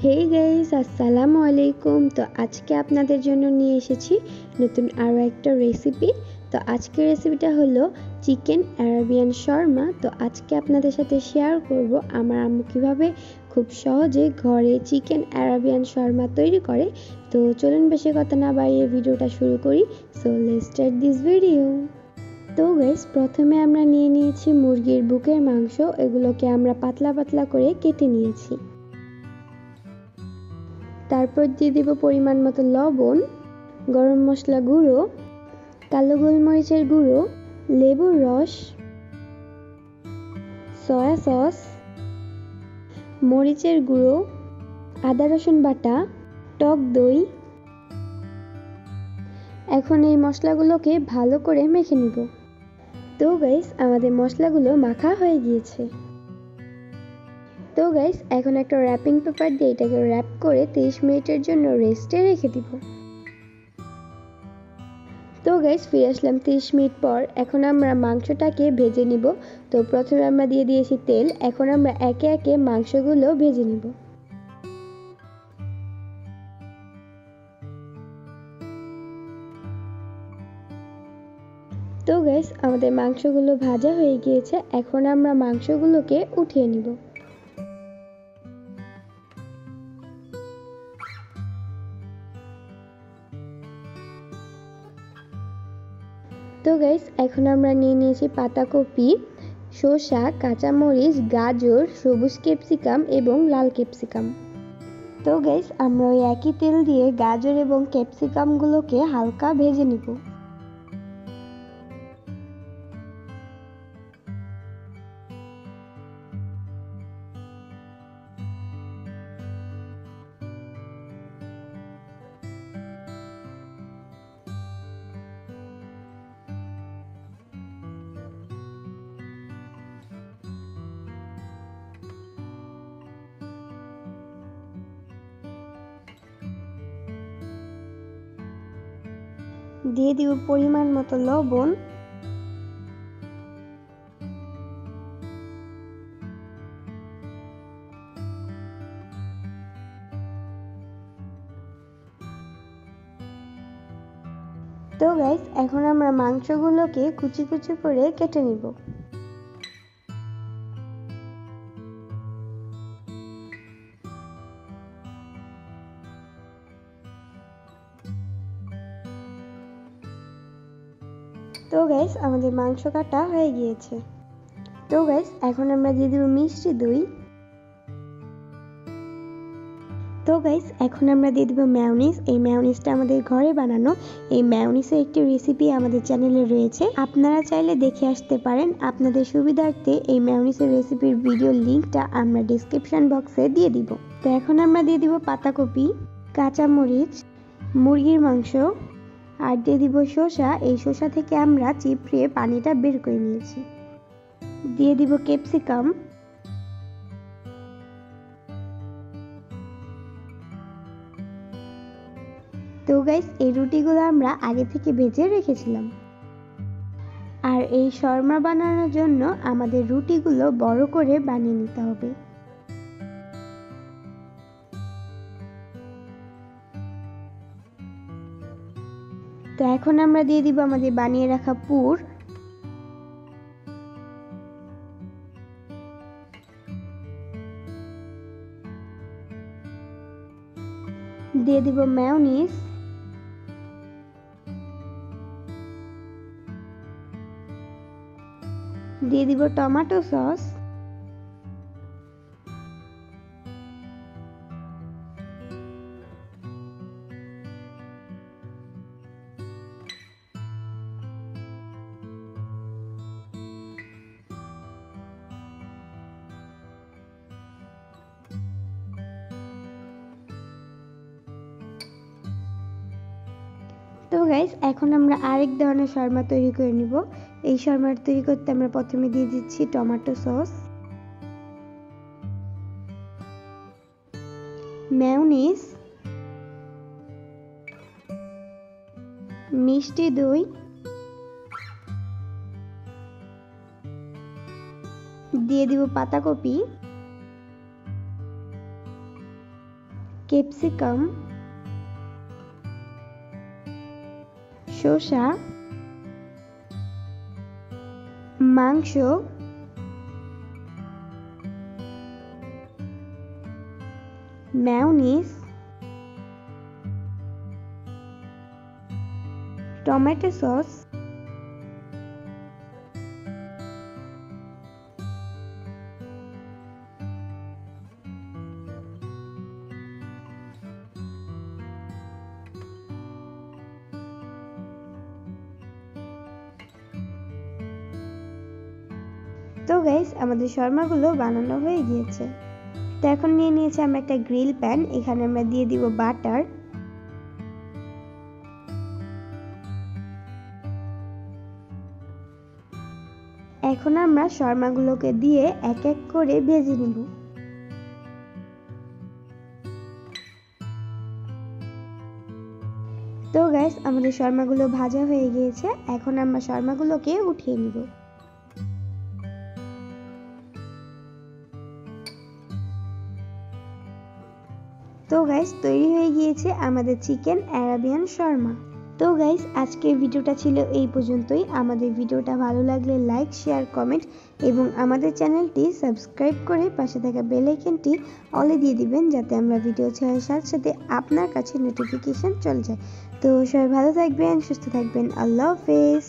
Hey guys, আসসালামু আলাইকুম। তো আজকে আপনাদের জন্য নিয়ে এসেছি নতুন আরও একটা রেসিপি। তো আজকের রেসিপিটা হলো চিকেন অ্যারাবিয়ান শর্মা। তো আজকে আপনাদের সাথে শেয়ার করব আমার আম্মু কীভাবে খুব সহজে ঘরে চিকেন অ্যারাবিয়ান শর্মা তৈরি করে। তো চলুন বেশি কথা না বাড়িয়ে ভিডিওটা শুরু করি। So let's start this video. তো গাইস, প্রথমে আমরা নিয়ে নিয়েছি মুরগির বুকের মাংস। এগুলোকে আমরা পাতলা পাতলা করে কেটে নিয়েছি। তারপর দিয়ে দেব পরিমাণ মতো লবণ, গরম মশলা গুঁড়ো, কালো গোলমরিচের গুঁড়ো, লেবুর রস, সয়া সস, মরিচের গুঁড়ো, আদা রসুন বাটা, টক দই। এখন এই মশলাগুলোকে ভালো করে মেখে নিব। তো গাইস, আমাদের মশলাগুলো মাখা হয়ে গিয়েছে। তো গাইস, এখন একটা র্যাপিং পেপার দিয়ে এটাকে র্যাপ করে 30 মিনিটের জন্য রেস্টে রেখে দিব। তো গাইস, ফিরে আসলাম 30 মিনিট পর। এখন আমরা মাংসটাকে ভেজে নিব। তো প্রথমে আমরা দিয়ে দিয়েছি তেল। এখন আমরা একে একে মাংসগুলো ভেজে নিব। তো গাইস, আমাদের মাংসগুলো ভাজা হয়ে গিয়েছে। এখন আমরা মাংসগুলোকে উঠিয়ে নিব। তো গাইস, এখন আমরা নিয়ে নিয়েছি পাতাকপি, শসা, কাঁচামরিচ, গাজর, সবুজ ক্যাপসিকাম এবং লাল ক্যাপসিকাম। তো গাইস, আমরা ওই একই তেল দিয়ে গাজর এবং ক্যাপসিকামগুলোকে হালকা ভেজে নিব। দিয়ে দিব পরিমাণ মতো লবণ, তো গাইস, এখন আমরা মাংসগুলোকে কুচি কুচি করে কেটে নিব। তো গাইস, আমাদের মাংস কাটা হয়ে গিয়েছে। তো গাইস, এখন আমরা দিয়ে দেব মিষ্টি দই। তো গাইস, এখন আমরা দিয়ে দেব মেয়োনিজ। এই মেয়োনিজটা আমাদের ঘরে বানানো। এই মেয়োনিজের একটি রেসিপি আমাদের চ্যানেলে রয়েছে, আপনারা চাইলে দেখে আসতে পারেন। আপনাদের সুবিধার্থে এই মেয়োনিজের রেসিপির ভিডিও লিঙ্কটা আমরা ডেসক্রিপশন বক্সে দিয়ে দিব। তো এখন আমরা দিয়ে দিব পাতাকপি, কাঁচামরিচ, মুরগির মাংস আর দিয়ে দিব শসা। এই শসা থেকে আমরা চিপড়ে পানিটা বের করে নিয়েছি। দিয়ে দিব ক্যাপসিকাম, তো গাইস, এই রুটিগুলো আমরা আগে থেকে ভেজে রেখেছিলাম। আর এই শর্মা বানানোর জন্য আমাদের রুটিগুলো বড় করে বানিয়ে নিতে হবে। তো এখন আমরা দিয়ে দিব আমাদের বানিয়ে রাখা পুর। দিয়ে দিব মেয়োনিজ, দিয়ে দিব টমেটো সস, তো গাইস, এখন আমরা আরেক ধরনের শর্মা তৈরি করে নিব। এই শর্মাটা তৈরি করতে আমরা প্রথমে দিয়ে দিচ্ছি টমেটো সস, মেয়োনিজ, মিষ্টি দই, দিয়ে দিব পাতাকপি, ক্যাপসিকাম, শসা, মাংস, মেয়োনিজ, টমেটো সস, তো গাইস আমাদের শর্মাগুলো বানানো হয়ে গিয়েছে। তো এখন নিয়ে নিয়েছি আমরা একটা গ্রিল প্যান, এখানে আমরা দিয়ে দিব বাটার। এখন আমরা শর্মাগুলোকে দিয়ে এক এক করে ভেজে নিব। তো গাইস আমাদের শর্মাগুলো ভাজা হয়ে গিয়েছে, এখন আমরা শর্মাগুলোকে উঠিয়ে নিব। তো গাইস তৈরি হয়ে গিয়েছে আমাদের চিকেন অ্যারাবিয়ান শর্মা। তো গাইস আজকের ভিডিওটা ছিল এই পর্যন্তই। আমাদের ভিডিওটা ভালো লাগলে লাইক, শেয়ার, কমেন্ট এবং আমাদের চ্যানেলটি সাবস্ক্রাইব করে পাশে থাকা বেল আইকনটি অলে দিয়ে দিবেন, যাতে আমরা ভিডিও ছাড়ার সাথে সাথে আপনার কাছে নোটিফিকেশন চলে যায়। তো সবাই ভালো থাকবেন, সুস্থ থাকবেন। আল্লাহ হাফেজ।